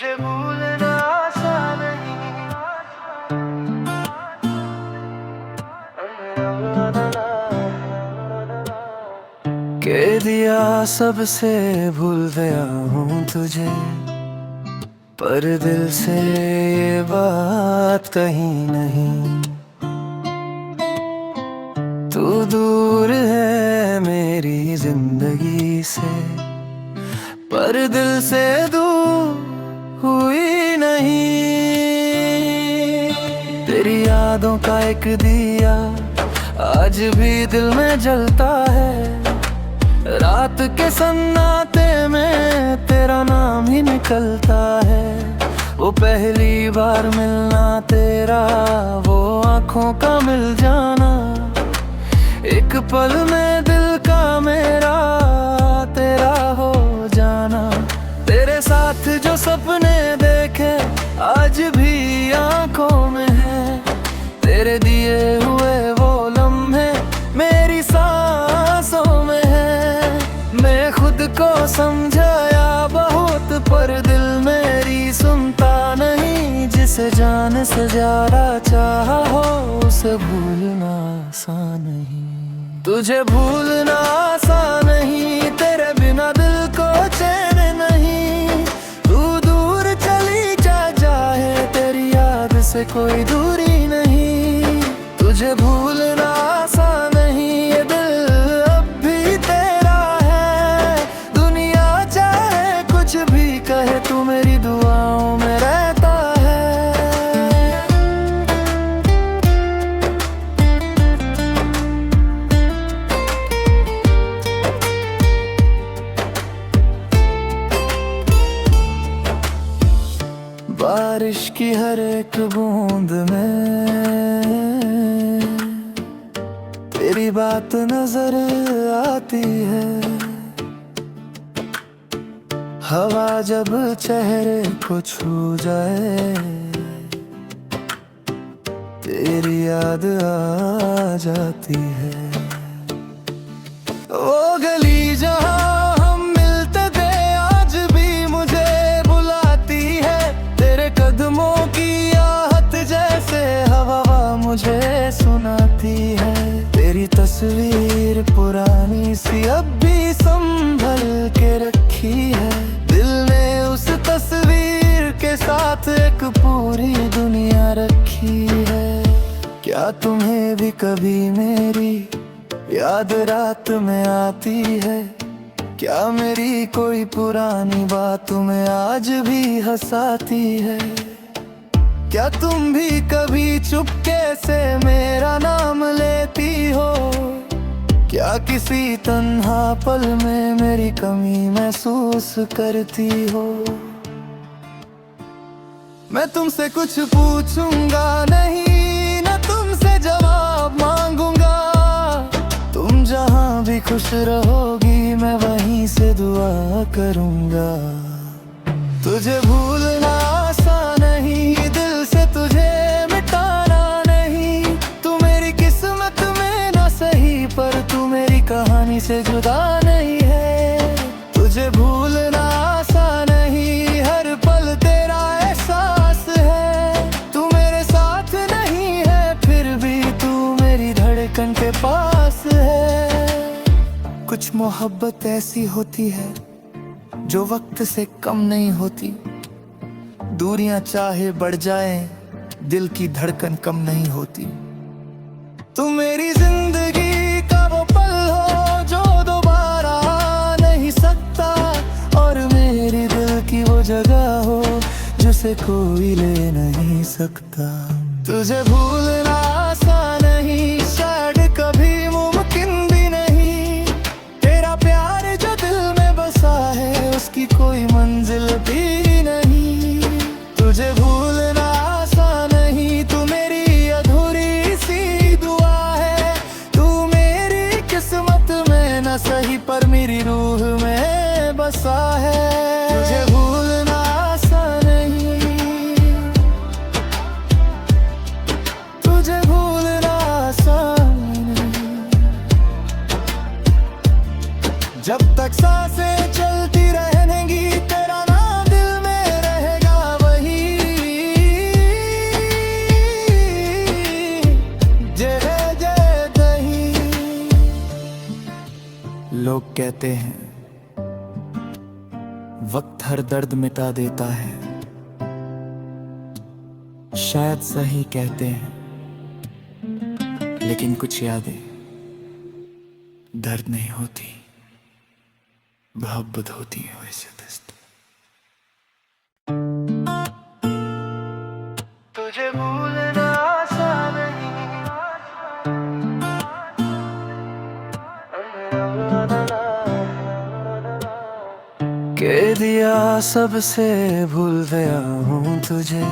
तुझे भूलना आसान नहीं। कह दिया सबसे भूल गया हूँ तुझे, पर दिल से ये बात कहीं नहीं। तू दूर है मेरी जिंदगी से, पर दिल से दूर हुई नहीं। तेरी यादों का एक दिया आज भी दिल में जलता है। रात के सन्नाटे में तेरा नाम ही निकलता है। वो पहली बार मिलना तेरा, वो आँखों का मिल जाना, एक पल में दिल का मेरा तेरा हो जाना। तेरे साथ जो सपने देखे आज भी आँखों में है। तेरे दिए हुए वो लम्हे मेरी सांसों में है। मैं खुद को समझाया बहुत, पर दिल मेरी सुनता नहीं। जिसे जान से ज्यादा चाहा हो, उसे भूलना आसान नहीं। तुझे भूलना आसान नहीं, तेरे बिना दिल को चैन नहीं। तू दूर चली जाए, तेरी याद से कोई दूरी नहीं। तुझे भूलना आसान नहीं, ये दिल अब भी तेरा है। दुनिया चाहे कुछ भी कहे, तू मेरी दुआओं में रहता है। बारिश की हर एक बूंद में तेरी बात नजर आती है। हवा जब चेहरे को छू जाए, तेरी याद आ जाती है। वो गली जहाँ हम मिलते थे आज भी मुझे बुलाती है। तेरे कदमों की आहट जैसे हवा मुझे सुनाती है। तेरी तस्वीर पुरानी सी अब भी संभल के रखी है। दिल ने उस तस्वीर के साथ एक पूरी दुनिया रखी है। क्या तुम्हें भी कभी मेरी याद रात में आती है? क्या मेरी कोई पुरानी बात तुम्हें आज भी हंसाती है? क्या तुम भी कभी चुपके से मेरा नाम लेती हो? क्या किसी तन्हा पल में मेरी कमी महसूस करती हो? मैं तुमसे कुछ पूछूंगा नहीं, न तुमसे जवाब मांगूंगा। तुम जहां भी खुश रहोगी, मैं वहीं से दुआ करूंगा। तुझे भूलना आसान नहीं, दिल से तुझे मिटाना नहीं। तू मेरी किस्मत में ना सही, पर तू मेरी कहानी से जुदा नहीं है। तुझे भूलना आसान नहीं, हर पल तेरा एहसास है। तू मेरे साथ नहीं है, फिर भी तू मेरी धड़कन के पास है। कुछ मोहब्बत ऐसी होती है जो वक्त से कम नहीं होती। दूरियां चाहे बढ़ जाएं, दिल की धड़कन कम नहीं होती। तुम मेरी जिंदगी का वो पल हो जो दोबारा आ नहीं सकता, और मेरी दिल की वो जगह हो जिसे कोई ले नहीं सकता। तुझे भूलना आसान नहीं, शायद कभी मुमकिन भी नहीं। तेरा प्यार जो दिल में बसा है, उसकी कोई मंजिल भी नहीं। तुझे भूलना आसान नहीं, तू मेरी अधूरी सी दुआ है। तू मेरी किस्मत में न सही, पर मेरी रूह में बसा है। तुझे भूलना आसान नहीं, तुझे भूलना आसान नहीं। जब तक सांसें चलती रहेंगी, तेरा नाम दिल में रहेगा। कहते हैं वक्त हर दर्द मिटा देता है, शायद सही कहते हैं, लेकिन कुछ यादें दर्द नहीं होती, मोहब्बत होती है वैसे दोस्त। तुझे भूलना आसान नहीं, कह दिया सबसे भूल गया हूँ तुझे,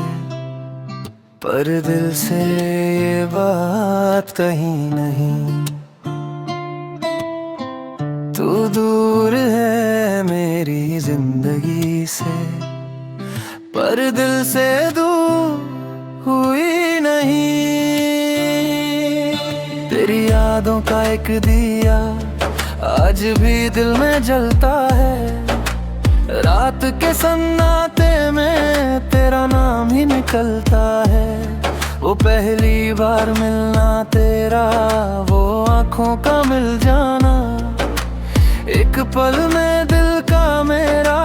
पर दिल से ये बात कहीं नहीं। तू दूर है मेरी जिंदगी से, पर दिल से दूर हुई नहीं। तेरी यादों का एक दिया आज भी दिल में जलता है, रात के सन्नाटे में तेरा नाम ही निकलता है। वो पहली बार मिलना तेरा, वो आँखों का मिल जाना, एक पल में दिल का मेरा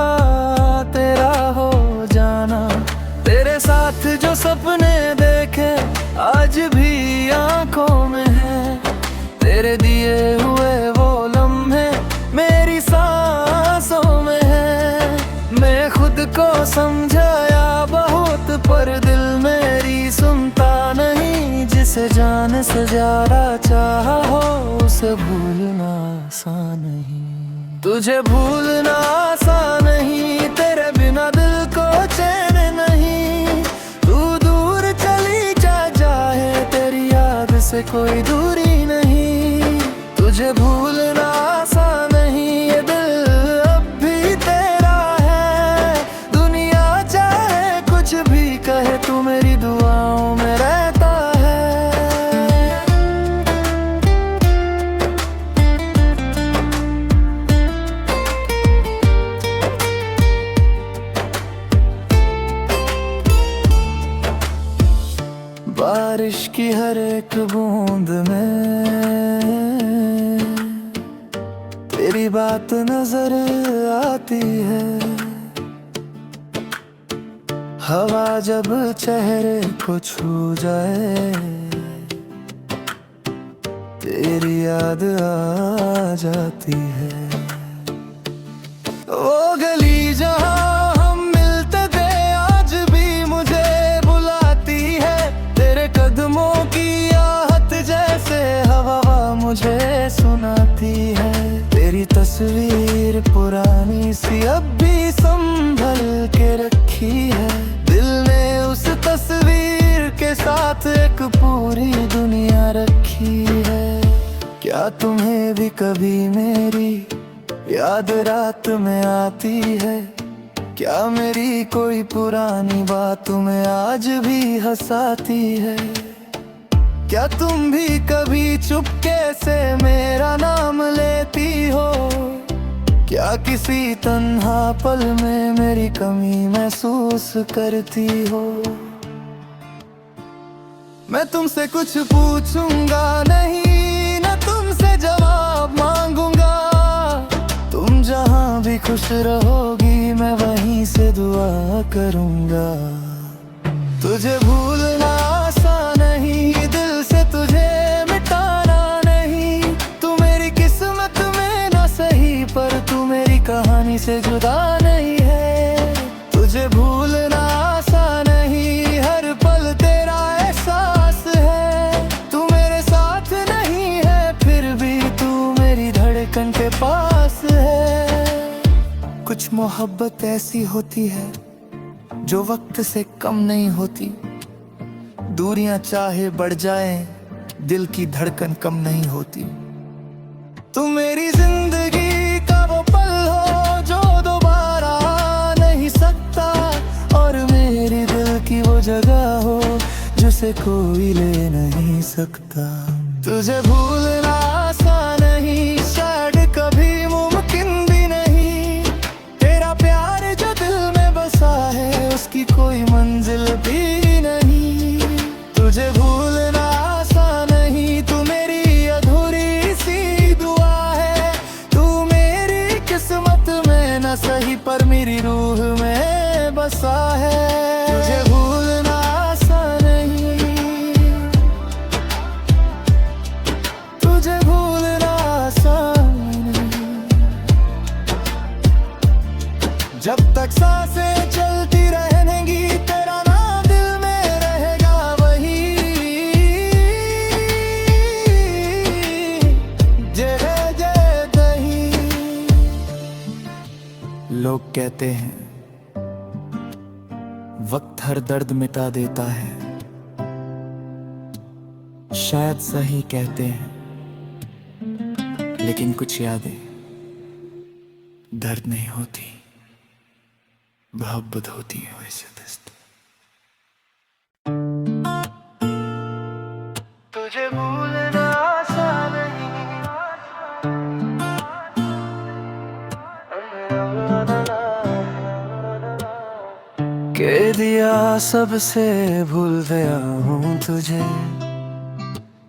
तेरा हो जाना। तेरे साथ जो सपने देखे आज भी आँखों में है, तेरे दिए हुए वो लम्हे मेरी सांसों में है। मैं खुद को समझाया बहुत, पर दिल मेरी सुनता नहीं। जिसे जान से ज्यादा चाहा हो, उसे भूलना आसान नहीं। तुझे भूलना आसान नहीं, तेरे बिना दिल को चैन नहीं। तू दूर चली जाए, तेरी याद से कोई दूरी नहीं। तुझे भूलना आसान नहीं, ये दिल अब भी तेरा है। दुनिया चाहे कुछ भी कहे, तू मेरी दुआओं में रहता है। बारिश की हर एक बूंद में तेरी बात नजर आती है। हवा जब चेहरे को छू जाए, तेरी याद आ जाती है। वो गली जहाँ हम मिलते थे आज भी मुझे बुलाती है। तेरे कदमों की आहट जैसे हवा मुझे सुनाती है। तेरी तस्वीर पुरानी सी अब भी संभल के रखी है। दिल ने उस तस्वीर के साथ एक पूरी दुनिया रखी है। क्या तुम्हें भी कभी मेरी याद रात में आती है? क्या मेरी कोई पुरानी बात तुम्हें आज भी हंसाती है? क्या तुम भी कभी चुपके से मेरा नाम लेती हो? क्या किसी तन्हा पल में मेरी कमी महसूस करती हो? मैं तुमसे कुछ पूछूंगा नहीं, न तुमसे जवाब मांगूंगा। तुम जहां भी खुश रहोगी, मैं वहीं से दुआ करूंगा। तुझे भूलना आसान नहीं, दिल से तुझे मिटाना नहीं। तू मेरी किस्मत में ना सही, पर तू मेरी कहानी से जुदा नहीं है। तुझे भूलना आसान नहीं, हर पल तेरा एहसास है। तू मेरे साथ नहीं है, फिर भी तू मेरी धड़कन के पास है। कुछ मोहब्बत ऐसी होती है जो वक्त से कम नहीं होती। दूरियां चाहे बढ़ जाएं, दिल की धड़कन कम नहीं होती। तुम मेरी जिंदगी का वो पल हो जो दोबारा आ नहीं सकता, और मेरी दिल की वो जगह हो जिसे कोई ले नहीं सकता। तुझे भूलना आसान नहीं, शायद कभी मुमकिन भी नहीं। तेरा प्यार जो दिल में बसा है, उसकी कोई मंजिल भी नहीं। तुझे भूलना आसान नहीं, तू मेरी अधूरी सी दुआ है। तू मेरी न सही पर मेरी रूह में बसा है। तुझे भूलना आसान नहीं, तुझे भूलना आसान नहीं। जब तक सांसें चलती रहेंगी तेरा नाम दिल में रहेगा वही। जय जय दही। लोग कहते हैं वक्त हर दर्द मिटा देता है, शायद सही कहते हैं, लेकिन कुछ यादें दर्द नहीं होती, मोहब्बत होती है वैसे दोस्त। तुझे भूलना आसान नहीं, कह दिया सबसे भूल गया हूँ तुझे,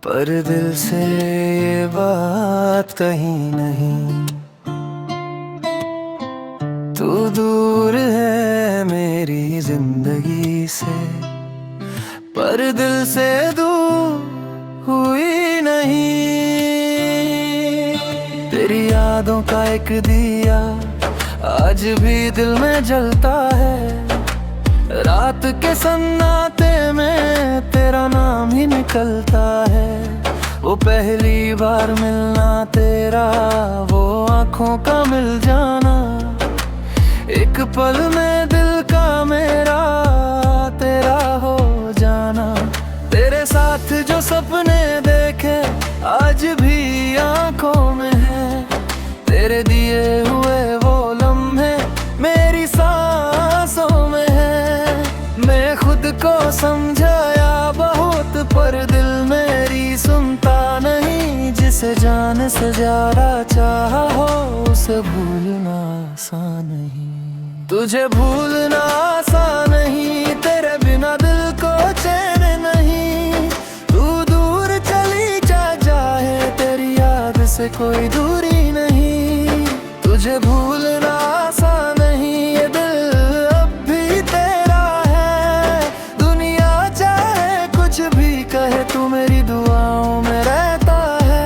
पर दिल से ये बात कहीं नहीं। तू दूर है मेरी जिंदगी से, पर दिल से दूर हुई नहीं। तेरी यादों का एक दिया आज भी दिल में जलता है। रात के सन्नाटे में तेरा नाम ही निकलता है। वो पहली बार मिलना तेरा, वो आँखों का मिल जाना, एक पल में दिल का मेरा तेरा हो जाना। तेरे साथ जो सपने देखे आज भी आँखों में है, तेरे दिए हुए वो लम्हे मेरी सांसों में है। मैं खुद को समझाया बहुत पर दिल मेरी सुनता नहीं। जिसे जान से ज्यादा चाहा हो उसे भूलना आसान नहीं। तुझे भूलना आसान नहीं, तेरे बिना दिल को चैन नहीं। तू दूर चली जाए तेरी याद से कोई दूरी नहीं। तुझे भूलना आसान नहीं, ये दिल अब भी तेरा है। दुनिया चाहे कुछ भी कहे तू मेरी दुआओं में रहता है।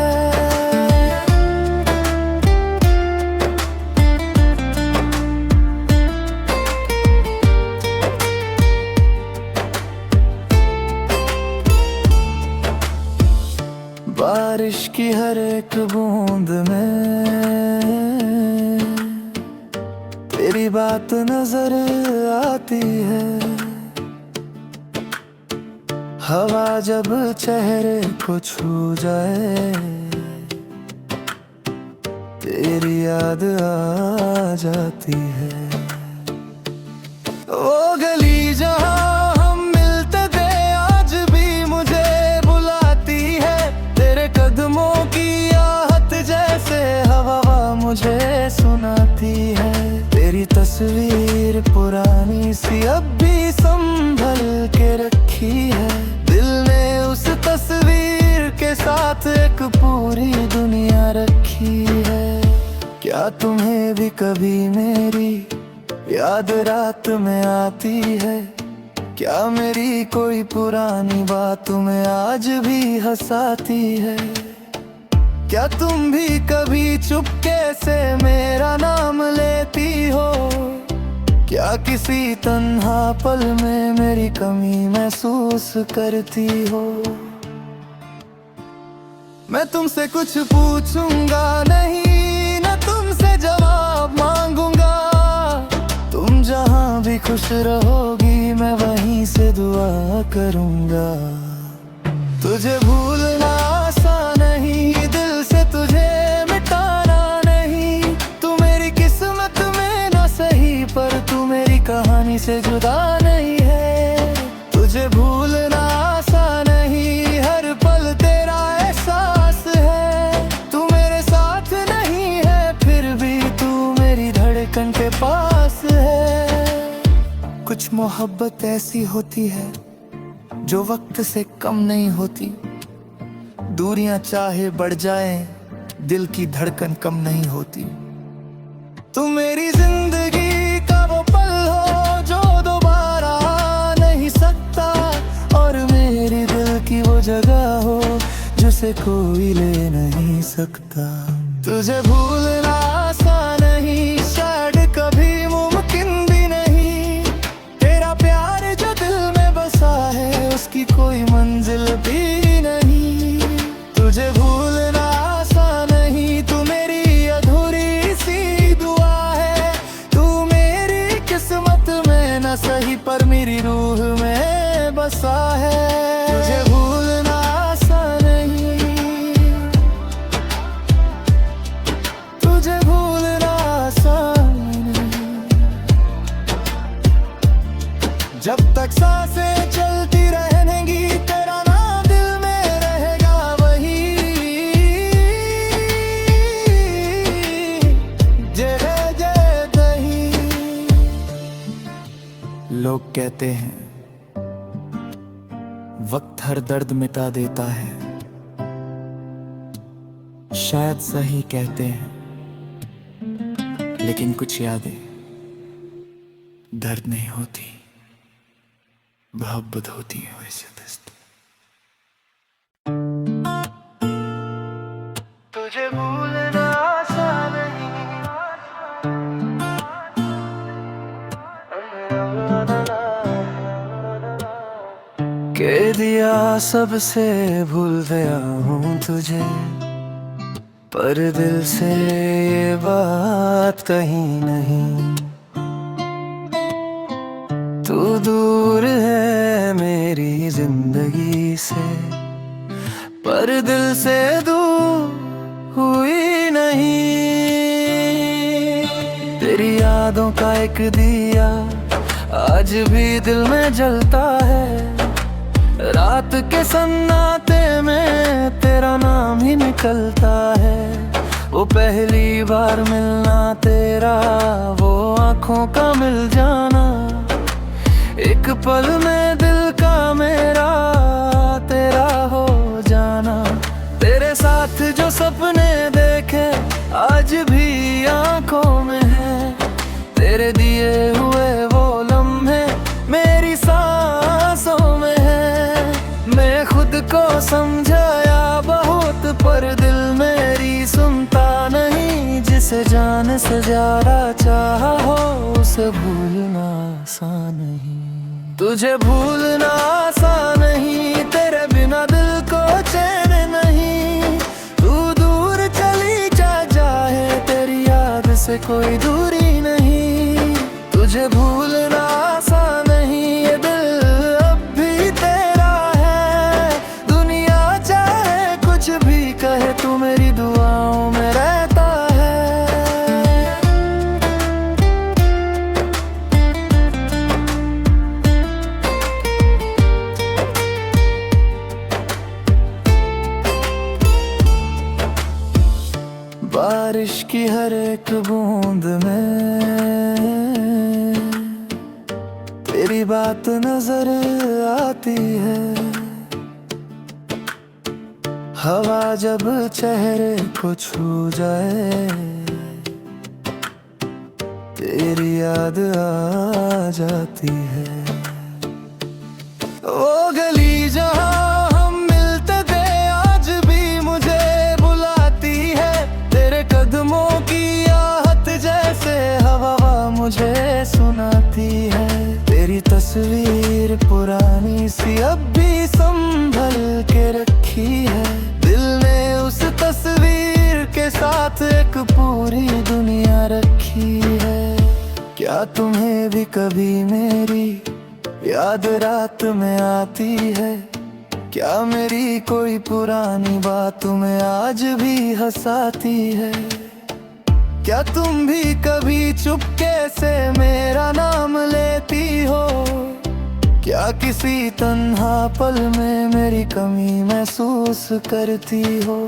बारिश की हर एक बूंद में तेरी बात नजर आती है। हवा जब चेहरे को छू जाए तेरी याद आ जाती है। वो गली जहाँ हम मिलते थे आज भी मुझे बुलाती है। तेरे कदमों की आहट जैसे हवा मुझे सुनाती है। तेरी तस्वीर पुरानी सी अब भी संभल के रखी है। दिल ने उस तस्वीर के साथ एक पूरी दुनिया रखी है। क्या तुम्हें भी कभी मेरी याद रात में आती है? क्या मेरी कोई पुरानी बात तुम्हें आज भी हंसाती है? क्या तुम भी कभी चुपके से मेरा नाम लेती हो? क्या किसी तन्हा पल में मेरी कमी महसूस करती हो? मैं तुमसे कुछ पूछूंगा नहीं, न तुमसे जवाब मांगूंगा। तुम जहां भी खुश रहोगी मैं वहीं से दुआ करूंगा। तुझे भूलना आसान नहीं, दिल से तुझे मिटाना नहीं। तू मेरी किस्मत में न सही पर तू मेरी कहानी से जुदा नहीं है। तुझे भूलना आसान नहीं, हर पल तेरा एहसास है। तू मेरे साथ नहीं है फिर भी तू मेरी धड़कन के पास है। कुछ मोहब्बत ऐसी होती है जो वक्त से कम नहीं होती। दूरियां चाहे बढ़ जाएं, दिल की धड़कन कम नहीं होती। तू मेरी जिंदगी जिसे कोई ले नहीं सकता। तुझे भूलना आसान नहीं, शायद कभी मुमकिन भी नहीं। तेरा प्यार जो दिल में बसा है, उसकी कोई मंजिल भी नहीं। तुझे भूलना आसान नहीं, तू मेरी अधूरी सी दुआ है। तू मेरी किस्मत में न सही पर मेरी रूह में बसा है। तुझे भूलना आसान नहीं, तुझे भूलना आसान नहीं। जब तक सांसें चलती रहेंगी, तेरा नाम दिल में रहेगा वही। जय जय दही। लोग कहते हैं वक्त हर दर्द मिटा देता है, शायद सही कहते हैं, लेकिन कुछ यादें दर्द नहीं होती, मोहब्बत होती है वैसे दोस्त। तुझे भूलना आसान नहीं, कह दिया सबसे भूल गया हूँ तुझे, पर दिल से ये बात कहीं नहीं। तू दूर है मेरी जिंदगी से, पर दिल से दूर हुई नहीं। तेरी यादों का एक दिया आज भी दिल में जलता है। रात के सन्नाटे में तेरा नाम ही निकलता है। वो पहली बार मिलना तेरा, वो आँखों का मिल जाना, एक पल में दिल का मेरा तेरा हो जाना। तेरे साथ जो सपने देखे आज भी आँखों में है। तेरे दिए हुए वो लम्हे मेरी सांसों में है। मैं खुद को समझाया बहुत, पर दिल मेरी सुनता नहीं। जिसे जान से ज्यादा चाहा हो, उसे भूलना आसान नहीं। तुझे भूलना आसान नहीं, तेरे बिना दिल को चैन नहीं। तू दूर चली जाए, तेरी याद से कोई दूरी नहीं। तुझे भूलना आसान नहीं, ये दिल अब भी तेरा है। दुनिया चाहे कुछ भी कहे, तू मेरी दुआओं में रहता है। बारिश की हर एक बूंद में तेरी बात नजर आती है। हवा जब चेहरे को छू जाए, तेरी याद आ जाती है। वो गली जहाँ हम मिलते थे, आज भी मुझे बुलाती है। तेरे कदमों की आहट जैसे हवा मुझे सुनाती है। तेरी तस्वीर पुरानी सी अब भी संभल के रखी है। दिल ने उस तस्वीर के साथ एक पूरी दुनिया रखी है। क्या तुम्हें भी कभी मेरी याद रात में आती है? क्या मेरी कोई पुरानी बात तुम्हें आज भी हंसाती है? क्या तुम भी कभी चुपके से मेरा नाम लेती हो? क्या किसी तन्हा पल में मेरी कमी महसूस करती हो?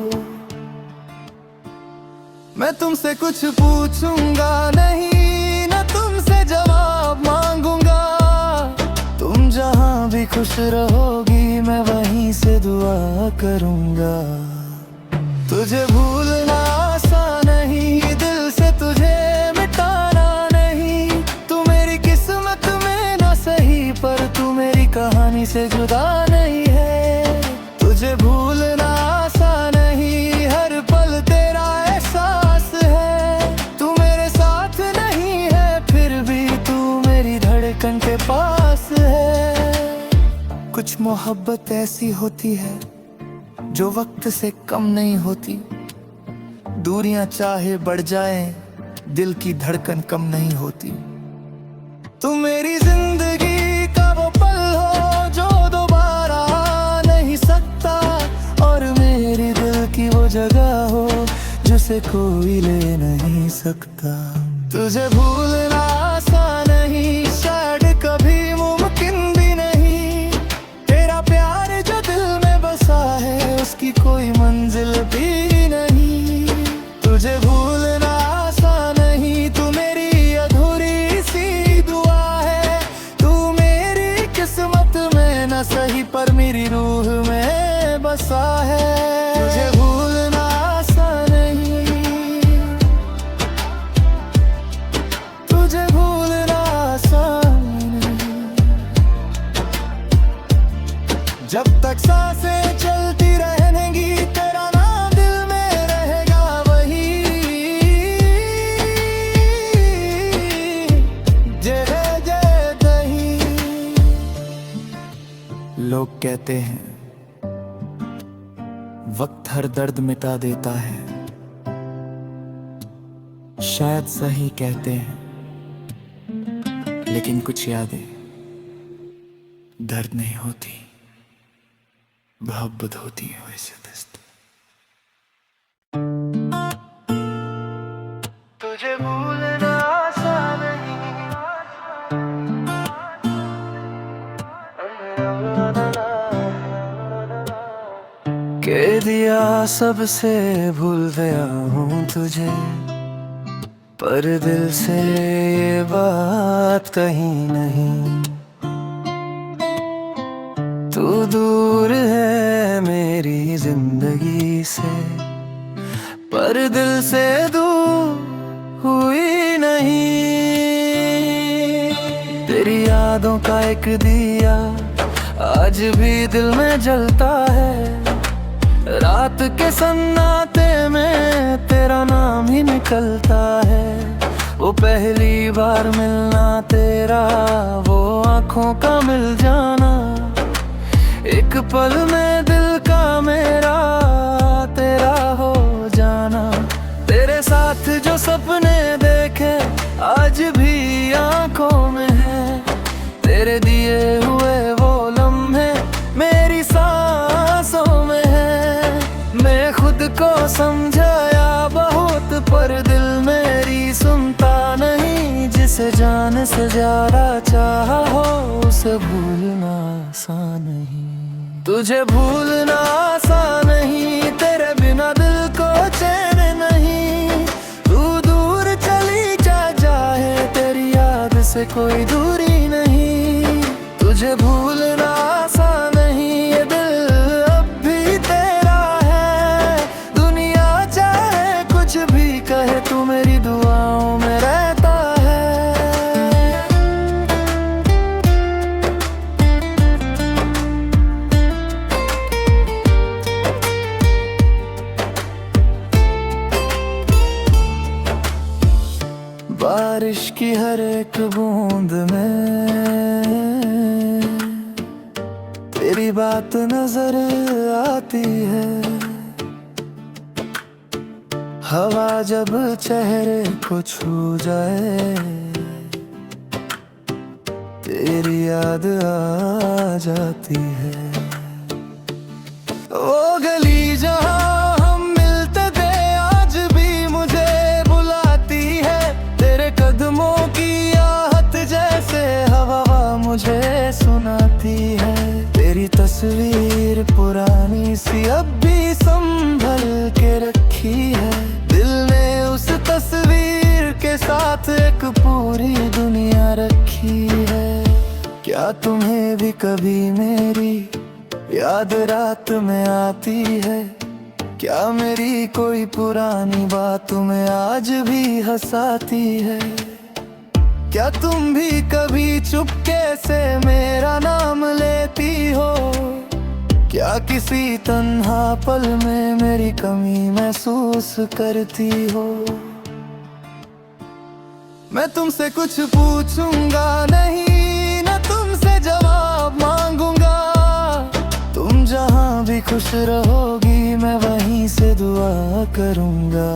मैं तुमसे कुछ पूछूंगा नहीं, न तुमसे जवाब मांगूंगा। तुम जहां भी खुश रहोगी, मैं वहीं से दुआ करूंगा। तुझे भूलना आसान नहीं, दिल से तुझे मिटाना नहीं। तू मेरी किस्मत में ना सही, पर तू मेरी कहानी से जुदा नहीं है। तुझे भूलना आसान धड़कन के पास है। कुछ मोहब्बत ऐसी होती है जो वक्त से कम नहीं होती। दूरियां चाहे बढ़ जाएं, दिल की धड़कन कम नहीं होती। तुम मेरी जिंदगी का वो पल हो जो दोबारा आ नहीं सकता, और मेरी दिल की वो जगह हो जिसे कोई ले नहीं सकता। तुझे भूलना आसान नहीं, शायद कभी मुमकिन भी नहीं। तेरा प्यार जो दिल में बसा है उसकी कोई मंजिल भी नहीं। तुझे भूलना आसान नहीं, तू मेरी अधूरी सी दुआ है। तू मेरी किस्मत में न सही पर मेरी रूह में बसा है। तुझे भूलना आसान नहीं, तुझे भूलना आसान नहीं। जब तक सांसें चलती रहेंगी तेरा नाम दिल में रहेगा वही। जय जय दही। लोग कहते हैं वक्त हर दर्द मिटा देता है, शायद सही कहते हैं, लेकिन कुछ यादें दर्द नहीं होती, मोहब्बत होती है वैसे दोस्त। तुझे भूलना आसान नहीं, कह दिया सबसे भूल गया हूँ तुझे, पर दिल से ये बात कहीं नहीं। तू दूर है मेरी जिंदगी से, पर दिल से दूर हुई नहीं। तेरी यादों का एक दिया आज भी दिल में जलता है। रात के सन्नाटे में तेरा नाम ही निकलता है। वो पहली बार मिलना तेरा, वो आँखों का मिल जाना, एक पल में दिल का मेरा तेरा हो जाना। तेरे साथ जो सपने देखे आज भी आँखों में है। तेरे दिए हुए वो लम्हे मेरी सांसों में है। मैं खुद को समझाया बहुत पर दिल मेरी सुनता नहीं। जिसे जान से ज्यादा चाहा हो उसे भूलना आसान नहीं। तुझे भूलना आसान नहीं, तेरे बिना दिल को चैन नहीं। तू दूर चली जाए तेरी याद से कोई दूरी नहीं। तुझे भूलना आसान नहीं, ये दिल अब भी तेरा है। दुनिया चाहे कुछ भी कहे तू मेरी दुआओं में रहता है। बारिश की हर एक बूंद में तेरी बात नजर आती है। हवा जब चेहरे को छू जाए तेरी याद आ जाती है। वो गली जहाँ हम मिलते थे आज भी मुझे बुलाती है। तेरे कदमों की आहट जैसे हवा मुझे सुनाती है। तेरी तस्वीर पुरानी सी अब भी संभल के रखी है। दिल ने उस तस्वीर के साथ एक पूरी दुनिया रखी है। क्या तुम्हें भी कभी मेरी याद रात में आती है? क्या मेरी कोई पुरानी बात तुम्हें आज भी हंसाती है? क्या तुम भी कभी चुपके से मेरा नाम लेती हो? क्या किसी तन्हा पल में मेरी कमी महसूस करती हो? मैं तुमसे कुछ पूछूंगा नहीं, खुश रहोगी मैं वहीं से दुआ करूँगा।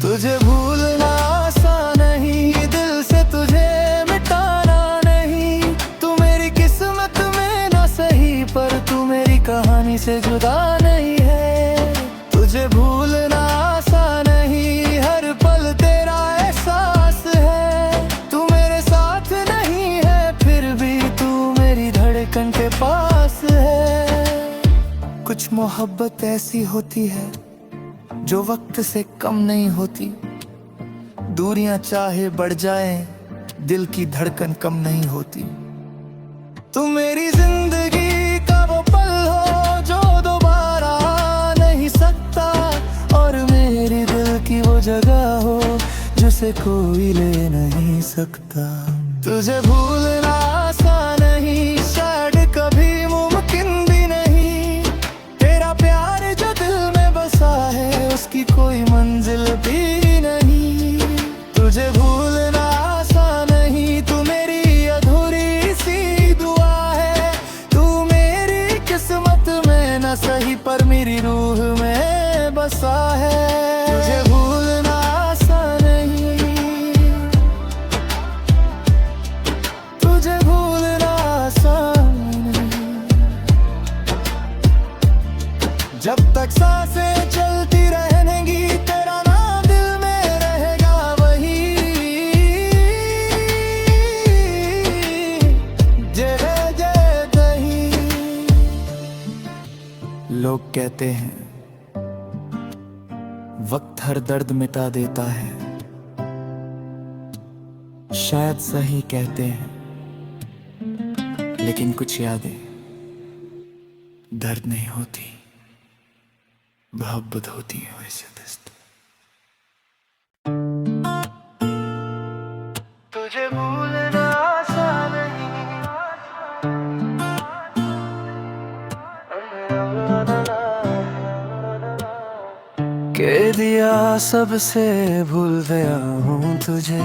तुझे भूलना आसान नहीं, दिल से तुझे मिटाना नहीं। तू मेरी किस्मत में ना सही, पर तू मेरी कहानी से जुदा नहीं है। तुझे भूलना आसान नहीं, हर पल तेरा एहसास है। तू मेरे साथ नहीं है, फिर भी तू मेरी धड़कन के पास है। कुछ मोहब्बत ऐसी होती है जो वक्त से कम नहीं होती। दूरियां चाहे बढ़ जाएं, दिल की धड़कन कम नहीं होती। तुम मेरी जिंदगी का वो पल हो जो दोबारा आ नहीं सकता, और मेरी दिल की वो जगह हो जिसे कोई ले नहीं सकता। तुझे भूलना आसान नहीं, शायद कभी मुमकिन भी नहीं। तेरा प्यार जो दिल में बसा है, उसकी कोई मंजिल भी नहीं। तुझे भूलना आसान नहीं, तू मेरी अधूरी सी दुआ है। तू मेरी किस्मत में न सही, पर मेरी रूह में बसा है। तुझे भूलना आसान नहीं, तुझे भूलना आसान नहीं। जब तक सांसें चलती रहेंगी, तेरा नाम दिल में रहेगा वही। जय जय दही। लोग कहते हैं वक्त हर दर्द मिटा देता है। शायद सही कहते हैं, लेकिन कुछ यादें दर्द नहीं होती, मोहब्बत होती है वैसे दोस्त। तुझे भूलना आसान नहीं, कह दिया सबसे भूल गया हूँ तुझे,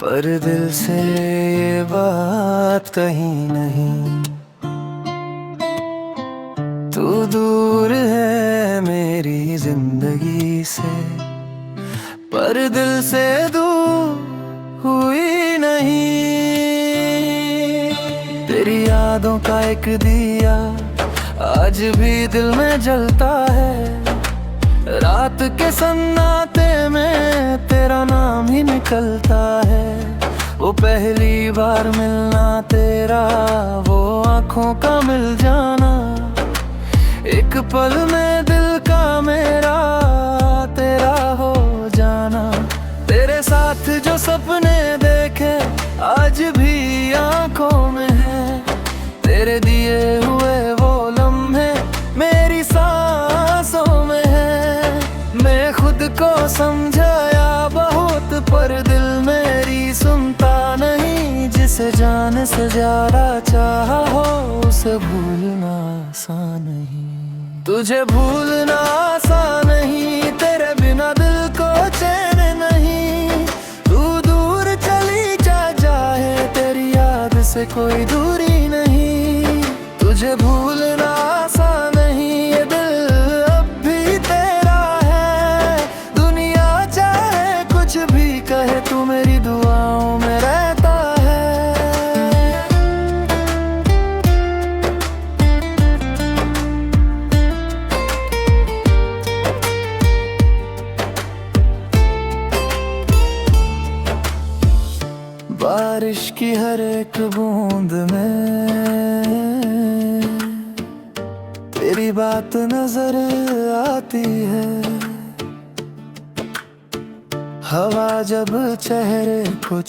पर दिल से ये बात कहीं नहीं। तू दूर है मेरी जिंदगी से, पर दिल से दूर हुई नहीं। तेरी यादों का एक दिया आज भी दिल में जलता है। रात के सन्नाटे में तेरा नाम ही निकलता है। वो पहली बार मिलना तेरा, वो आँखों का मिल जाना, एक पल में दिल का मेरा तेरा हो जाना। तेरे साथ जो सपने देखे आज भी आंखों में है। तेरे दिए हुए वो लम्हे मेरी सांसों में है। मैं खुद को समझाया बहुत, पर दिल मेरी सुनता नहीं। जिसे जान से ज्यादा चाहा हो, उसे भूलना आसान नहीं। तुझे भूलना आसान नहीं, तेरे बिना दिल को चैन नहीं। तू दूर चली जाए, तेरी याद से कोई दूरी नहीं। तुझे भूलना आसान नहीं, ये दिल अब भी तेरा है। दुनिया चाहे कुछ भी कहे, तू मेरी दुआओं में रहता है। बारिश की हर एक बूंद में तेरी बात नजर आती है। हवा जब चेहरे को